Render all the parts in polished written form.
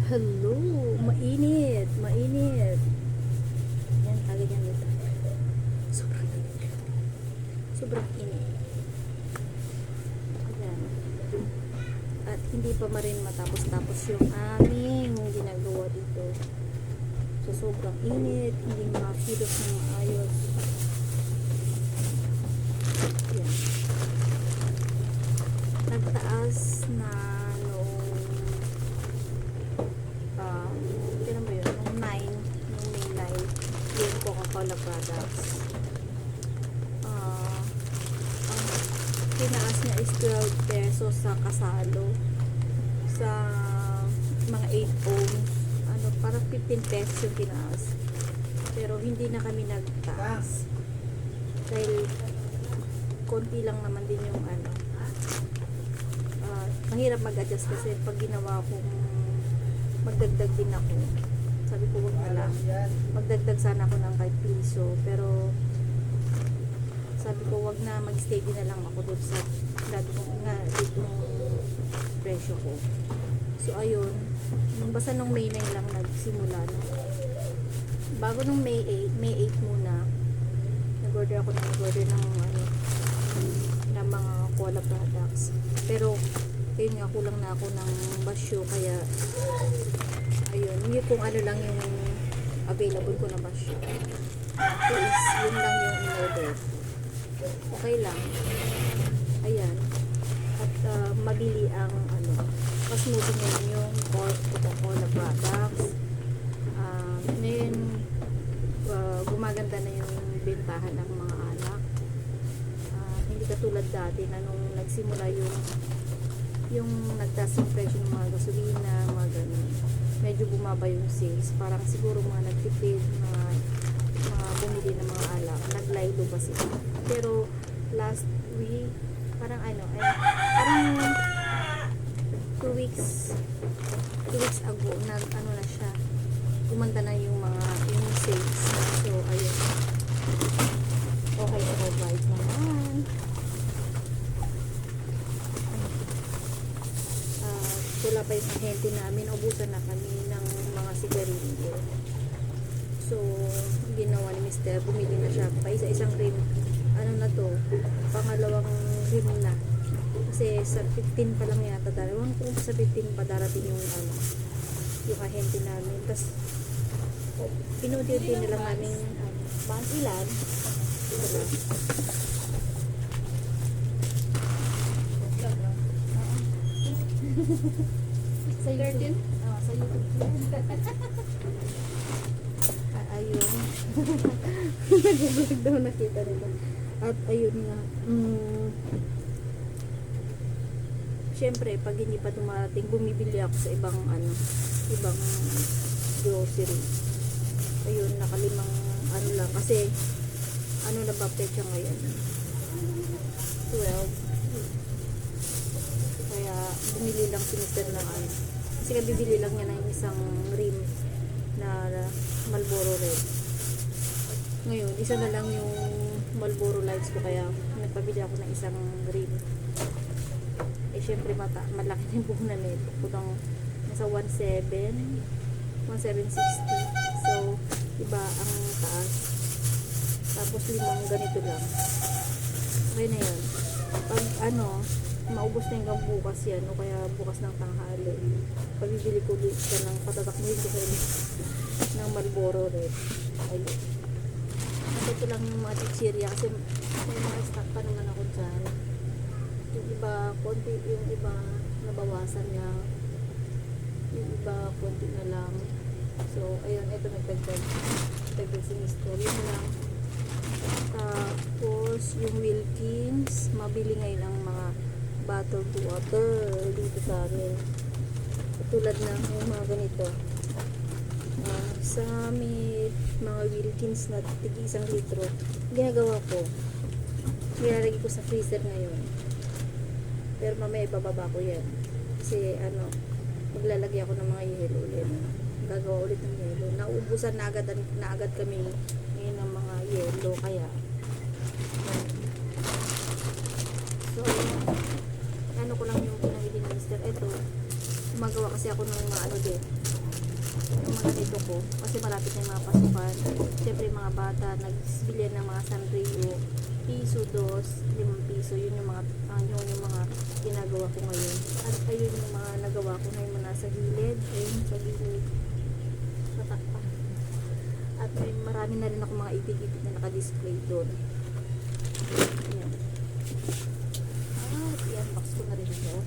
Hello, mainit, mainit. Yan, kagad yan dito. Sobrang init. Sobrang init. Ayan. At hindi pa marin matapos-tapos yung aming ginagawa dito. So, sobrang init. Hindi makakilos ng maayos. Ayan. Nagtaas na kailan ba yun? Nung 9, nung May 9, yung Coca-Cola products. Ang tinaas niya is 12 pesos sa kasalo. Sa mga 8 ohms. Ano, parang 15 pesos yung tinaas. Pero hindi na kami nagtaas. Dahil konti lang naman din yung ano. Mahirap mag-adjust kasi pag ginawa kong magdagdag din ako, sabi ko wag na lang, magdagdag sana ako ng kahit piso, pero sabi ko wag na, mag-stay din na lang ako doon sa dati kong nga dito presyo ko. So ayun, basta nung May 9 lang nagsimula, no? Bago nung May 8 muna nag-order ako ng ano, ng mga cola products, pero ayun nga, kulang na ako ng basyo, kaya ayun, yun kung ano lang yung available ko na basyo. So is, yun lang yung in-order. Okay lang. Ayan. At mabili ang ano, mas moving ngayon yung Coca-Cola products. Ngayon, gumaganda na yung bentahan ng mga alak. Hindi katulad dati na nung nagsimula yung nagtaas yung presyo ng mga gasolina, mga ganun. Medyo bumaba yung sales. Parang siguro mga nagtipid, mga bumili ng mga alak. Naglaylo ba sila? Pero last week, parang parang 2 weeks ago, ano na siya, kumanda na yung sales. So, ayun. Okay, right naman. Wala pa yung ahente namin, ubusan na kami ng mga sigarilyo. So, ginawa ni Mr. Bumili na siya pa isa-isang rim. Ano na to, pangalawang rim na. Kasi sa 15 pa lang yata darating. Kung sa 15 pa darating yung yung ahente namin. Tapos pinuti-uti na lang namin ilan. Diba? Sa YouTube. Sa YouTube. Ayun. Nag-vlog daw, nakita nila. At ayun nga. Siyempre, pag hindi pa dumarating, bumibili ako sa ibang grocery. Ayun, nakalimang lang. Kasi, na ba petsa ngayon? 12. Kaya bumili lang si Mr. ng kasi bibili lang niya ng isang rim na Marlboro Red. Ngayon, isa na lang yung Marlboro Lights ko, kaya nagpabili ako ng isang rim. Syempre malaki na yung puhunan nito. Kutang nasa 1760. So, iba ang taas. Tapos limang ganito lang. Okay na yun. Pag maubos na yung bukas yan, o kaya bukas ng tanghali, pabibili ko ulit ka ng patatakbuhin ko kayo ng Marlboro Red. Ayun. Ito lang yung mga chichirya kasi may mga stock pa naman ako dyan. Yung iba, konti, yung iba nabawasan niya, yung iba konti na lang. So ayun, ito nagdagdag si Mr. Yun lang. Tapos yung Wilkins, mabili ngayon ang mga bottled water dito sa amin. Tulad ng yung mga ganito. Sa mga Wilkins na tigi 1 litro, ginagawa ko, nilalagay ko sa freezer ngayon. Pero mamaya ibababa ko yan. Kasi maglalagay ako ng mga yelo ulit. Gagawa ulit ng yelo. Nauubusan na agad kami ngayon ng mga yelo. Kaya, so, ko lang yung pinamili ni Mr. Ito, Gumagawa kasi ako ng mga ano din. Yung mga nito ko. Kasi malapit na yung mga pasukan. Siyempre yung mga bata, nagbilihan ng mga Sanrio. Piso, 5 piso. Yun yung mga, yun yung mga ginagawa ko ngayon. At ayun yung mga nagawa ko ngayon mga nasa gilid. Ayun, sa gilid. Patakpa. At may marami na rin ako mga itig-itig na naka-display doon. Ayan. At i-unbox ko na rin ito.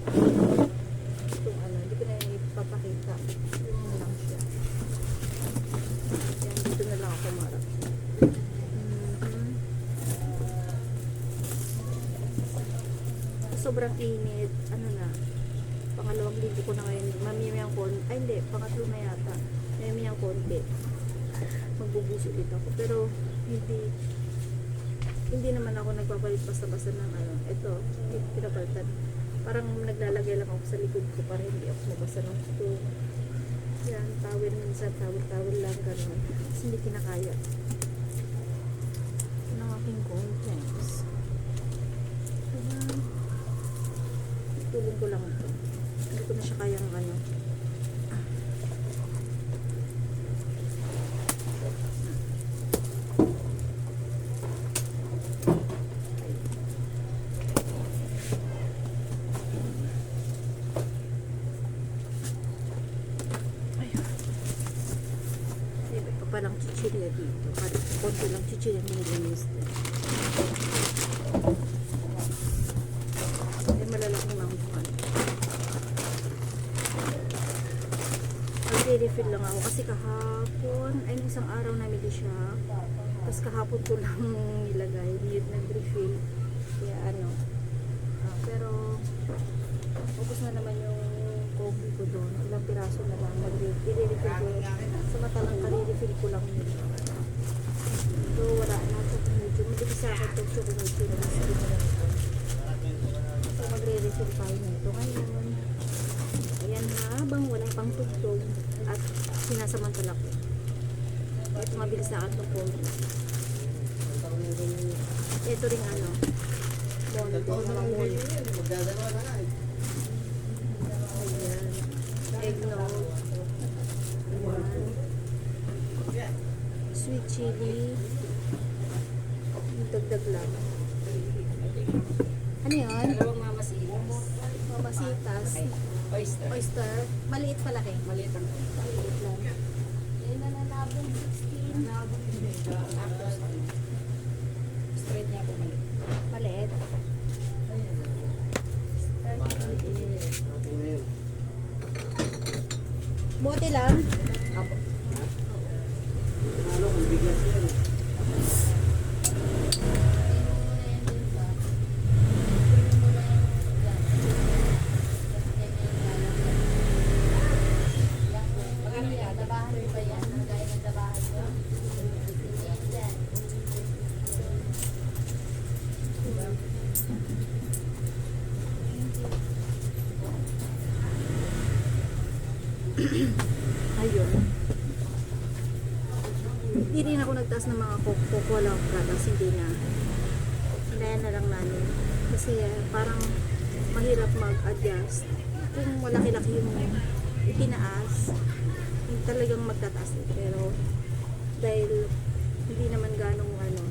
Itong ano, hindi ko na yung ipapakita. Yun lang siya. Ayan, dito na lang ako marap. Sobrang init. Ano na, pangalawang linggo ko na ngayon. Mamiyang konti. Ay hindi, pangatlo na yata. Mamiyang konti. Magbubuso ulit ako. Pero hindi naman ako nagpapalit basta-basta ng ano. Ito, pinapalitan. Parang naglalagay lang ako sa likod ko para hindi ako mabasa ng ito. Yan, towel minsan, towel lang, gano'n. Kasi hindi kinakaya. Ito ng aking contents. Ayan. Tulong ko lang ito. Hindi ko na siya kayang ano. Palang chichirya dito. Konti lang chichirya nilinis din. Ay malalaking mangkuhan. Mag-refill lang ako kasi kahapon, ay isang araw namili siya. Tapos kahapon ko lang nilagay. Hindi nag-refill. Kaya ano. Pero ubos na naman yung coffee ko doon. Ilang piraso na lang. I-refill ko. Samantalang kare-refill ko lang yun. So, wala na ito. Medyo mabilis sa akin ito. Chocolate na so, magre-refill tayo nito ngayon. Ayan, habang wala pang tugtog at sinasamantala ko. Ito mabilis sa akin itong coffee. Ito ring ano. Ayan. Eggnog. Sweet chili. Dagdag lang. Ano yun? Mamasitas. Oyster. Maliit palaki. Maliit lang. Yan na nanabong 16. Straight niya po maliit. Maliit. Bote lang. Apo. Ayun. Hindi rin ako nagtaas ng mga cocoa products. Hindi na. Hinaya na lang namin. Kasi parang mahirap mag-adjust. Kung malaki-laki yung itinaas, hindi talagang magtataas. Pero dahil hindi naman ganong ano,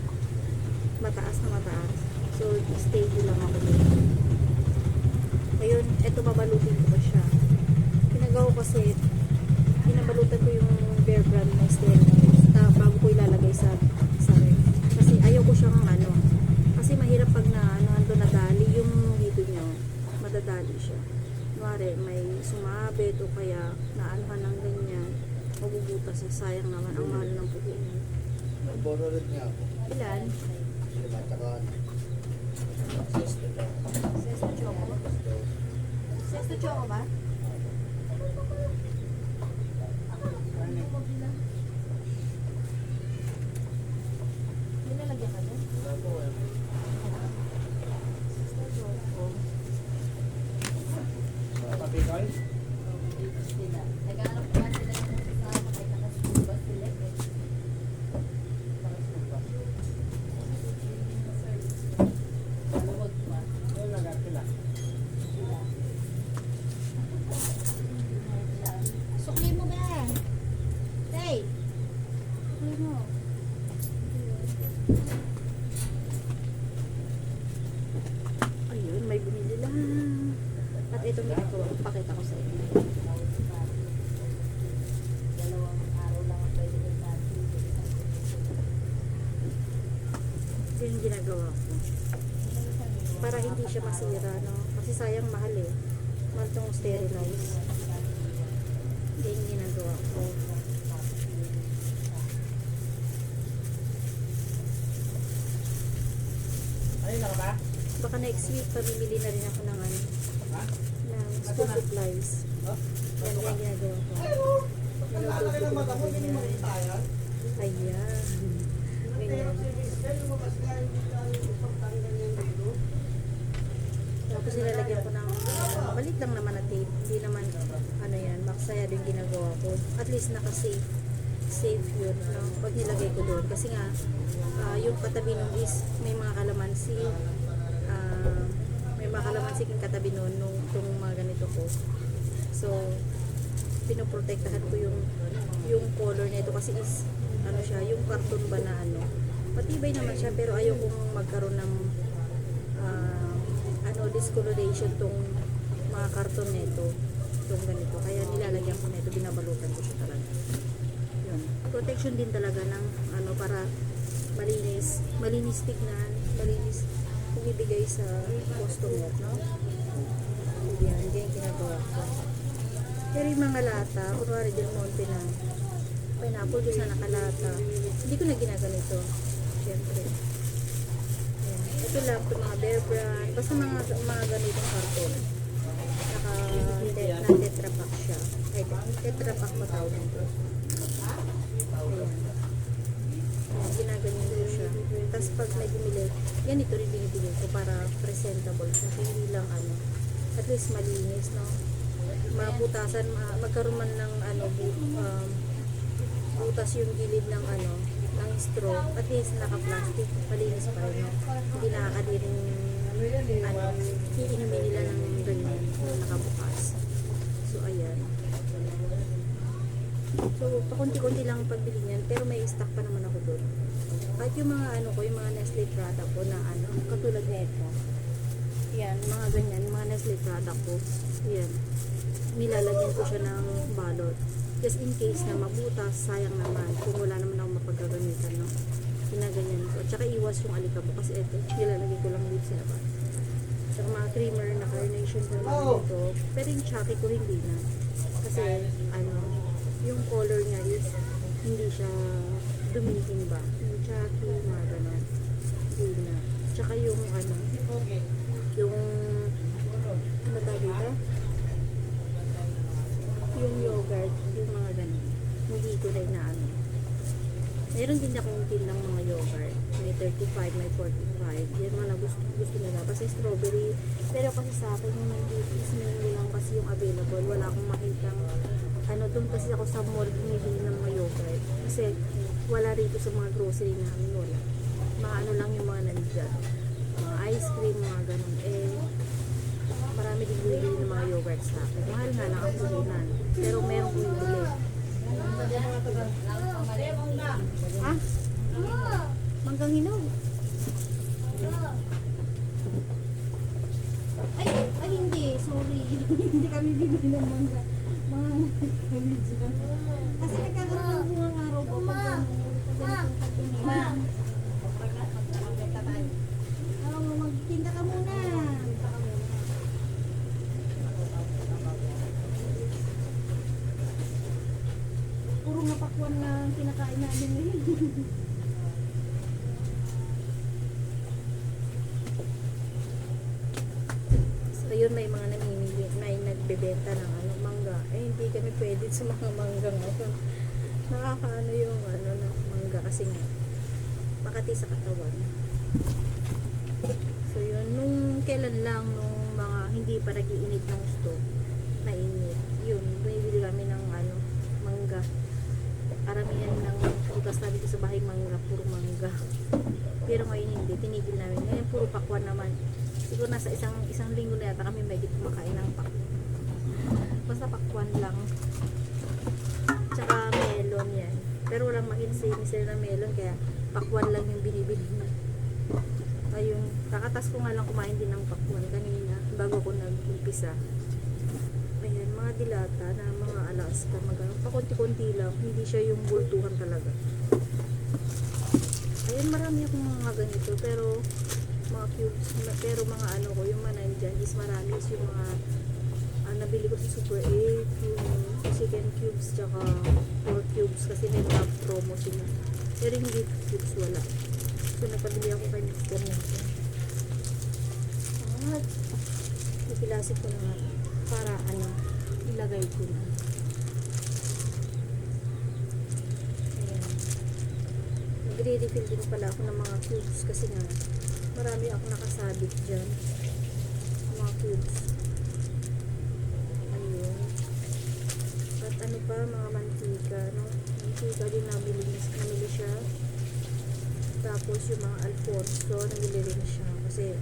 mataas na mataas. So, stable lang ako dito. Ayun, eto babalutin ko pa siya. Pinagawa ko kasi pinabalutan ko yung Bear Brand na stainless bago ko ilalagay sa ref. Kasi ayaw ko siyang ano. Kasi mahirap pag na ano, ando nadali yung dito niya. Madadali siya. Kunwari, may sumabit o kaya naanuhan ng ganyan. Mabubutas siya. Sayang naman. Ang mahal ng puti niya. Boro rin niya ako. Ilan? Sesto choco. Sesto choco ba? Nilalagyan ka doon? Sesto choco. Papikay? Nag-aaral pa sila ng kasama kay nakasuba sila eh. Maluwag pa. Ano nagkakila? ginagawa ko. Para hindi siya masira, no? Kasi sayang mahal eh. Mahal itong sterilize. Yan yung ginagawa ko. Ayun na ka ba? Baka next week, pamimili na rin ako ng ano, Ha? ng school supplies. Ha? Yan yung ginagawa ko. Pagkalaki ng mata mo, hindi mo makita yan. Ayan. Ganyan. Tapos nilalagyan ko ng malit lang naman na tape. Hindi naman ano yan, maksaya din ginagawa ko. At least naka-safe. Safe yun, no? Pag nilagay ko doon. Kasi nga, yung katabi nun is may mga kalamansi. May mga kalamansi king katabi nun nung itong mga ganito ko. So, pinoprotektahan ko yung color nito kasi is ano siya, yung carton ba na ano. Matibay naman siya pero ayaw kong magkaroon ng discoloration tong mga karton nito, itong ganito, kaya nilalagyan ko nito, binabalutan ko siya talaga. Yun. Protection din talaga ng ano, para malinis tignan, malinis kung ibigay sa customer, no? Yan, ganyan ginagawa ko. Pero yung mga lata, kunwari Del Monte na pineapple juice na nakalata, hindi ko na ginaganito, syempre. Ito lang, ito mga Bear Brand, basta mga ganitong karton. Na Tetra Pak siya. Ay, Tetra Pak matawag nito. Ayan. Ginaganyan ko siya. Tapos pag may bumili, yan ito rin binibili ko para presentable siya. Hindi lang ano, at least malinis, no? Mabutasan, magkaroon man ng ano, butas yung gilid ng ano, ng straw, at least naka-plastic, malinis pa rin, no? Hindi nakakadiring ano, iinumin nila ng ganyan na nakabukas. So ayan, so pakunti-kunti lang ang pagbili niyan, pero may stock pa naman ako doon. Kahit yung mga ano ko, yung mga Nestle product ko na ano, katulad nito, yan, mga ganyan, mga Nestle product ko, yan, nilalagyan ko siya ng balot just in case na mabutas, sayang naman kung wala naman ako mapagagamitan, no? Ginaganyan ko. Tsaka iwas yung alikabok kasi ito, nilalagay ko lang dito sa labas. Sa mga creamer na carnation ko naman ito, pero yung Chucky ko hindi na. Kasi, ano, yung color niya is hindi siya dumiting ba. Yung Chucky, mga ganon. Hindi na. Tsaka yung, ano, yung, ano tawag dito? Yung yogurt, yung mga ganun. Hindi ko na inaano. Meron din akong tin ng mga yogurt. May 35, may 45. Yan mga gusto nila. Kasi strawberry. Pero kasi sa akin, yung nandito is menu lang kasi yung available. Wala akong makitang ano, doon kasi ako sa mall bumibili ng mga yogurt. Kasi wala rito sa mga grocery namin. Wala. Mga ano lang yung mga nandyan. Mga ice cream, mga ganun. Marami din bumibili ng mga yogurt sa akin. Mahal nga lang ang puhunan. Pero meron bumibili. Ah? Manggang hinog. Ay hindi. Sorry. Hindi kami bibili ng mangga. Mga kasi nagkakaroon ng bungang araw po pag magtinda ka muna. Puro mapakwan na ang kinakain namin ngayon. So yun, may mga namimili, may nagbebenta ng ano, mangga. Hindi kami pwede sa mga mangga ngayon. Nakakaano yung ano ng mangga kasi nga makati sa katawan. So yun, nung kailan lang, nung mga hindi pa nag-iinit ng stove, mainit. Yun, bumibili kami ng ano, mangga. Karamihan ng bukas namin sa bahay mangga, puro mangga. Pero ngayon hindi, tinigil namin. Ngayon puro pakwan naman. Siguro nasa isang linggo na yata kami may kumakain ng pakwan. Basta pakwan lang. Tsaka melon yan. Pero walang makinsin sila na melon, kaya pakwan lang yung binibili na. Ayun, kakatas ko nga lang kumain din ng pakwan kanina bago ko nag-umpisa. Ayan, mga dilata na mga Alaska, pakunti-kunti lang, hindi siya yung bultuhan talaga. Ayun, marami akong mga ganito, pero mga cubes, pero mga ano ko, yung mga nandyan is marami is yung mga nabili ko sa Super 8, yung chicken cubes, tsaka 4 cubes, kasi may mga promo sila. Pero hindi cubes, wala. So, napabili ako kay Mr. nito. At, ipilasip ko na nga, para ano, ilagay ko na. Ayan. Nagre-refill din pala ako ng mga cubes, kasi nga, marami akong nakasabit dyan. Mga cubes. Ayun. At ano pa, mga mantika, no? Mantika din namili siya. Tapos yung mga Alfonso, namili rin siya. Kasi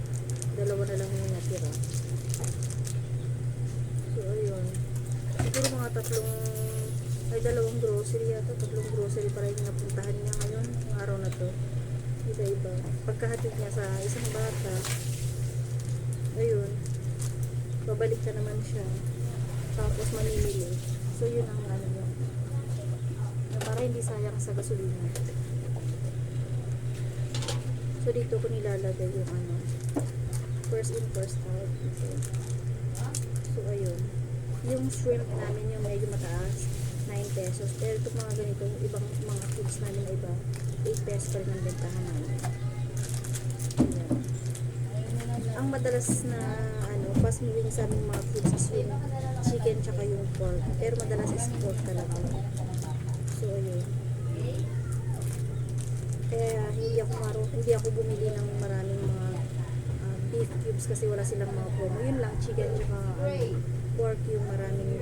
dalawa na lang yung natira. So, ayun. Siguro mga dalawang grocery yata. 3 grocery para yung napuntahan niya ngayon. Yung araw na to. Iba-iba. Pagkahatid niya sa isang bata, ayun. Babalik ka naman siya. Tapos mamimili. So, yun ang ano yun. Para hindi sayang sa gasolina. So, dito ko nilalagay yung ano. First in, first out. So, ayun. Yung shrimp namin, yung medyo mataas, 9 pesos. Pero itong mga ganito, yung ibang mga foods namin na iba, 8 pesos pa rin ang bentahan namin. Ayan. Ang madalas na, ano, fast moving sa aming mga foods is yung chicken tsaka yung pork. Pero madalas is pork talaga. So, ayun. Kaya hindi ako bumili ng maraming mga beef cubes kasi wala silang mga promo. Yun lang, chicken tsaka pork yung maraming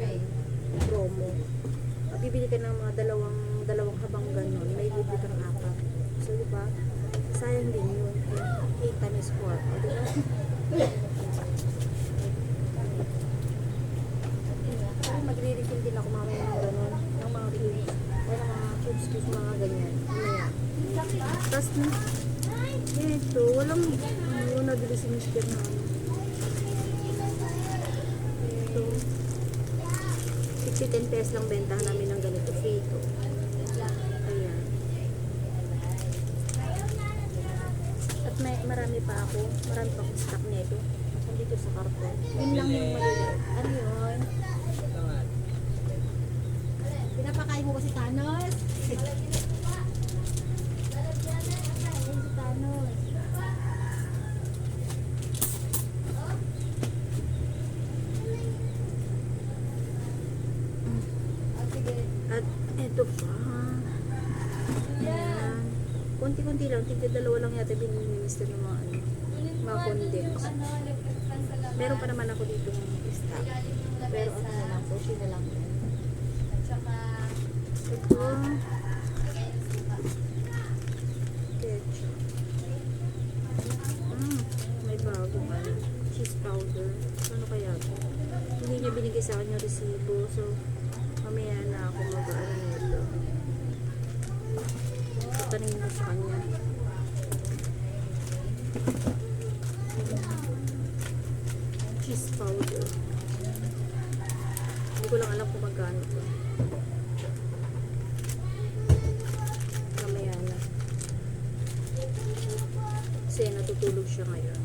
promo. Bibili ka ng mga dalawang habang ganon, may libre kang 4. So, diba? Sayang din yun. 8 times 4. O, diba? Magre-refill din ako mamaya ng ganon. Ng mga cubes. O ng mga cubes, mga ganyan. Mamaya. Tapos ito, walang nabili si Mr. na ano. Ito. 10 pesos lang bentahan namin ng ganito. Free ito. Ayan. At marami pa akong stock nito. Nandito sa karton. Yun lang yung maliliit. Ano yun? Pinapakain mo ba si Thanos? At eto pa. Ayan. Konti-konti lang. Tigda-dalawa lang yata binili ni Mr. ng mga condensed. Meron pa naman ako dito ng stock. Pero ano na lang, sushi na lang. Ito. Ketchup. May bagong cheese powder. Ano kaya ito? Hindi niya binigay sa akin yung resibo. So, mamaya na ako mag-ano nito. Tatanungin ko sa kanya. Cheese powder. Hindi ko lang alam kung magkano ito. Mamaya na. Kasi natutulog siya ngayon.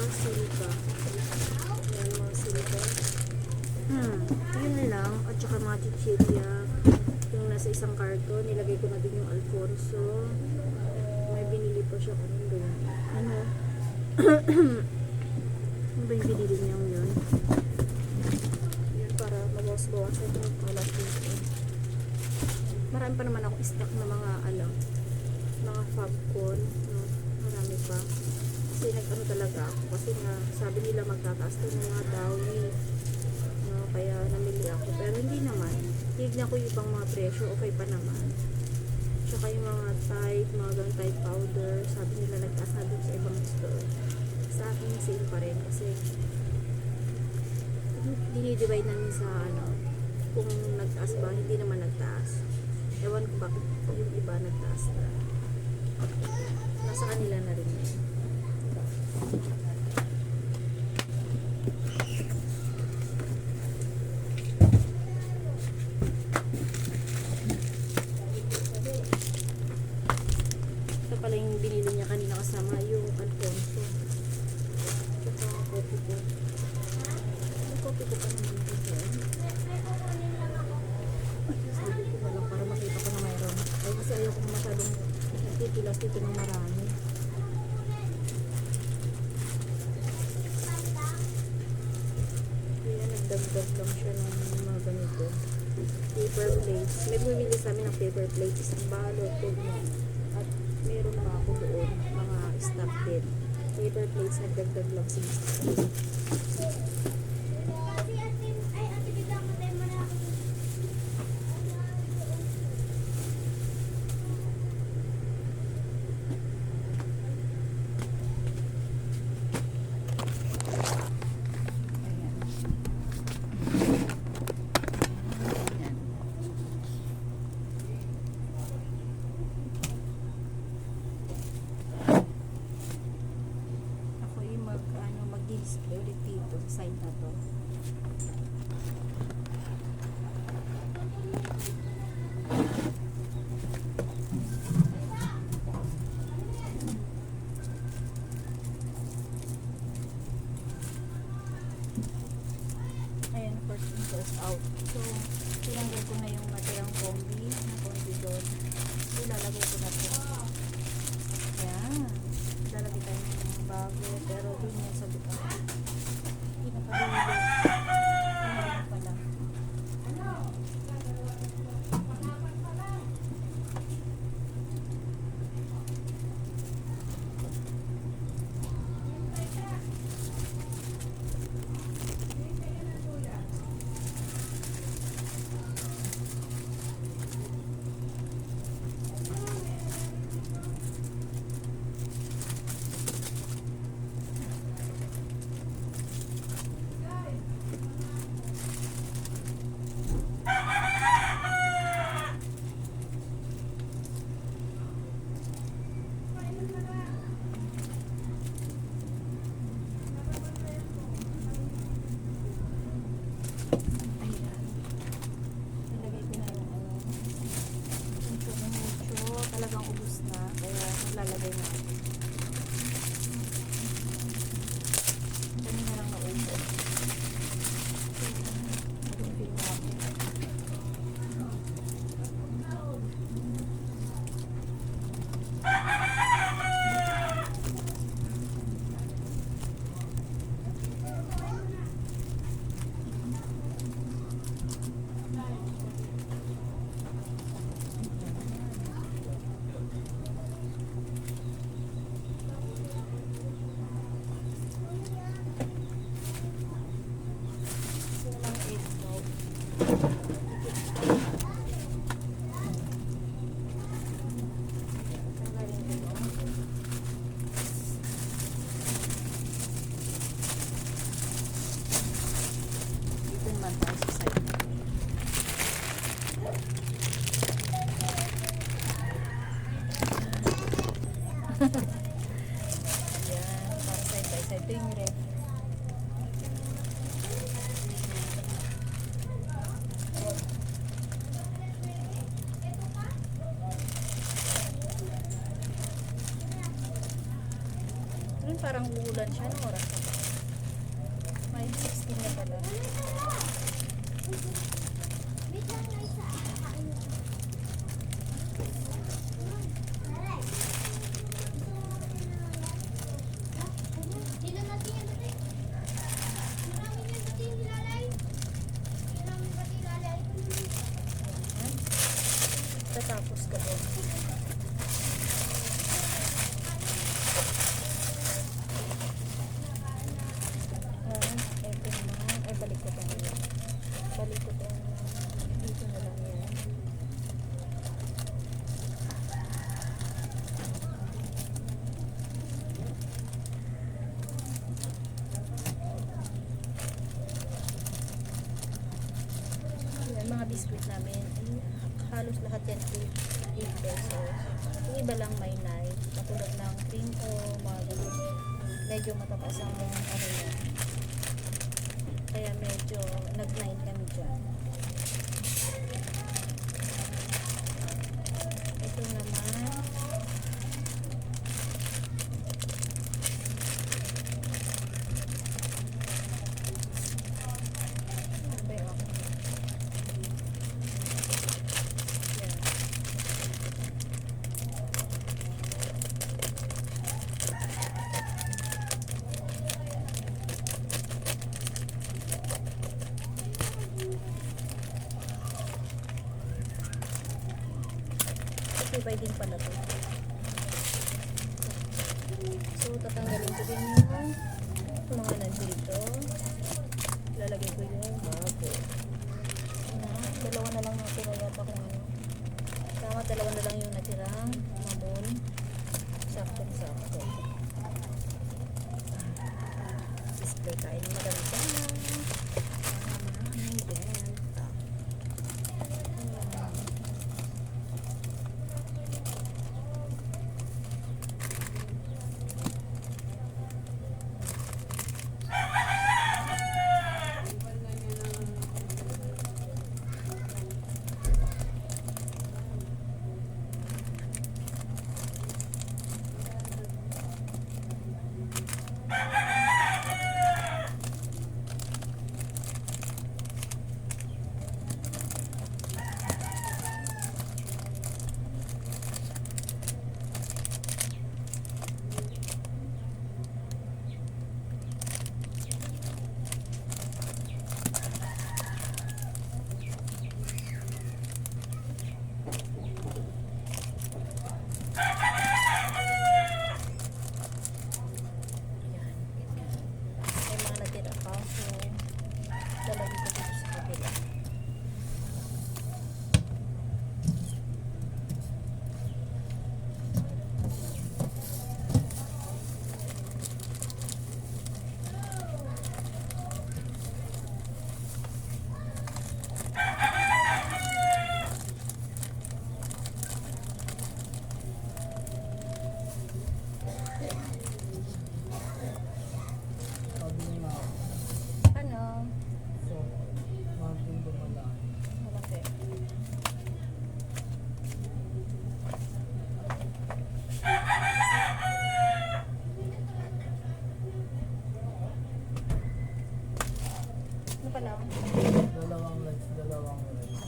Silika. Ayan, mga silika. Yun lang. At saka mga chichirya. Yung nasa isang carton, nilagay ko na din yung Alfonso. May binili pa siya kung ganyan. Ano? Ano ba yung binili niya yun? Yun, para mabawas-bawasan yung kalat dito. Marami pa naman akong stock na mga mga popcorn. No? Marami pa. Kasi nag-ano talaga ako. Kasi nga, sabi nila magtataas tayo ng mga downy. No? Kaya namili ako. Pero hindi naman. Tignan ko yung ibang mga presyo. Okay pa naman. Tsaka yung mga Tide, mga gang Tide powder. Sabi nila nagtaas na dun sa ibang store. Sa akin, same pa rin. Kasi dinidivide namin sa kung nagtaas ba. Hindi naman nagtaas. Ewan ko bakit yung iba nagtaas na. Nasa kanila na rin yun. nagdagdag lang siya ng mga ganito. Paper plates. May bumili sa amin ng paper plates. Isang balot, ganyan. At meron pa ako doon, mga stock din. Paper plates, nagdagdag lang si ako yung mag-display ulit dito sa side na to. Ayan, first in, first out. So, tinanggal ko na yung natirang combi doon. So, lalagay ko na to. Ayan. Lalagay tayo ng bago, pero dun yan sa butang. Hindi na pala. Ayan pala. Ayan. Nilagay ko na yung mucho. Talagang ubos na. Kaya lalagay na ako. Dami na lang naubos. Refill natin. Ito lang egg yolk. Tanggalin ko ito. Dito naman tayo sa side. Ayan, para side by side. Ito yung ref. Ngayon parang uulan siya. Anong oras na ba? May 16 na pala. Ayan. Tatapos ka doon. Ito naman. Ay, balik ko ito. Balik ko ito. Dito na lang yan. Yan, mga biscuit namin. Ay, halos lahat yan 8 pesos. Yung iba lang may 9. Katulad ng cream o mga ganun. Medyo matatas ang ano yan. Kaya medyo nag-9 kami dyan. Ito naman. Ano ba yung ako? Yan. Matibay din pala to. So, tatanggalin ko din yung mga nandito. Lalagay ko yung bago. Dalawa na lang natira yata kung ano. Tama, dalawa na lang yung natirang mamon. Sakto-sakto. Display tayo ng maganda. Maraming benta. Dalawang lights, dalawang lights.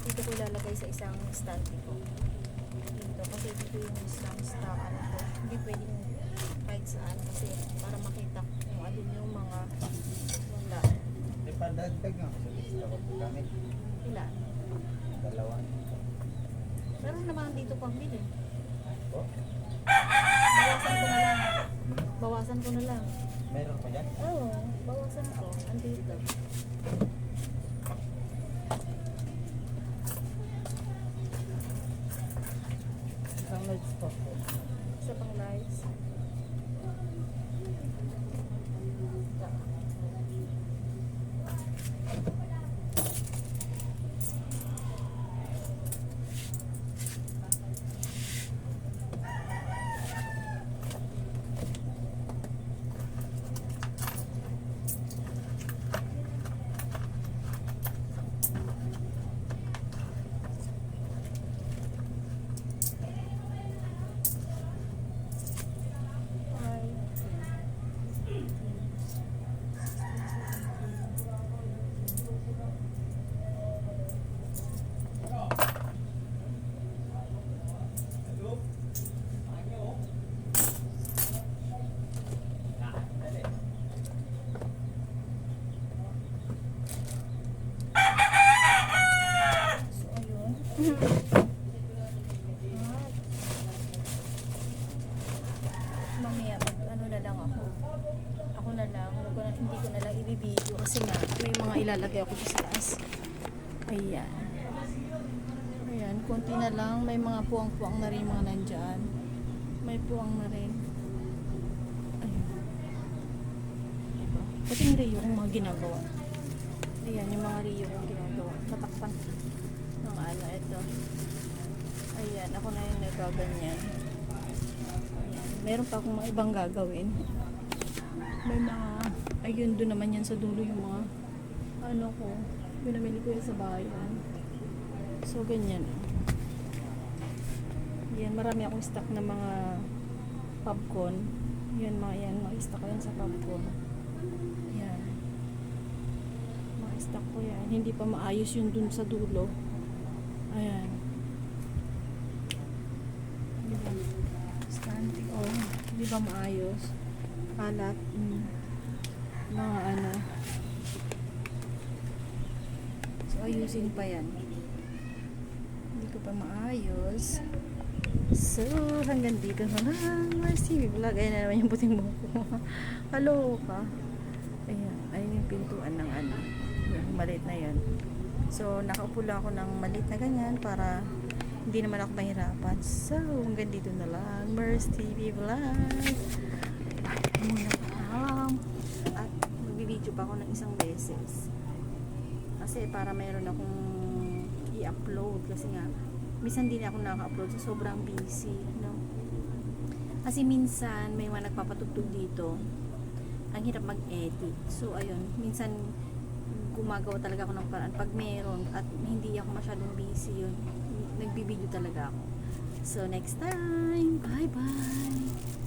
Dito ko ilalagay sa isang stand ko. Dito kasi dito yung isang stockan ko. Hindi pwedeng kahit saan kasi para makita kung alin yung mga wala. Ipadagdag nga sa lista ko gamit. Ilan? Dalawa. Meron naman dito pang bili. Oh, Bawasan ko na lang. Bawasan ko na lang. meron pa yan? Oo, bawasan ko. Andito. Isang lights pa po. Isa pang lights. Mamaya ano na lang ako. Ako na lang, hindi ko na lang i-video kasi nga may mga ilalagay ako sa taas. Ayan. Ayan, konti na lang. May mga puwang-puwang na rin mga nandyan. May puwang na rin. Ayan. Diba? Pati yung Rio yung mga ginagawa. Ayan, yung mga Rio yung ginagawa. Tatakpan ng ano, ito. Ayan, ako na yung nagaganyan. Ayan. Meron pa akong mga ibang gagawin. May mga, ayun, doon naman yan sa dulo yung mga, ano ko, Binamili ko yan sa bayan. So, ganyan. Yan, marami akong stock na mga popcorn. Yan, mga stock ko yan sa popcorn. Yan. Mga stock ko yan. Hindi pa maayos yung dun sa dulo. Ayan. Stunting. Oh, hindi pa maayos. Kalat. Mga ano. So, ayusin pa yan. Hindi ko pa maayos. So, hanggang dito na lang. Mercy vlog. Ayan na naman yung puting buhok ko. Hello ka. Ayan. Ayun yung pintuan ng ano. Yung maliit na yan. So, nakaupo lang ako ng maliit na ganyan para hindi naman ako mahirapan. So, hanggang dito na lang. Mercy TV vlog. Muna ka. At magbibideo pa ako ng isang beses. Kasi para mayroon akong i-upload. Kasi nga, minsan din ako nakaka-upload sa sobrang busy, no? Kasi minsan may mga nagpapatugtog dito. Ang hirap mag-edit. So ayun, minsan gumagawa talaga ako ng paraan pag meron at hindi ako masyadong busy yun. Nagbibideo talaga ako. So next time, bye bye.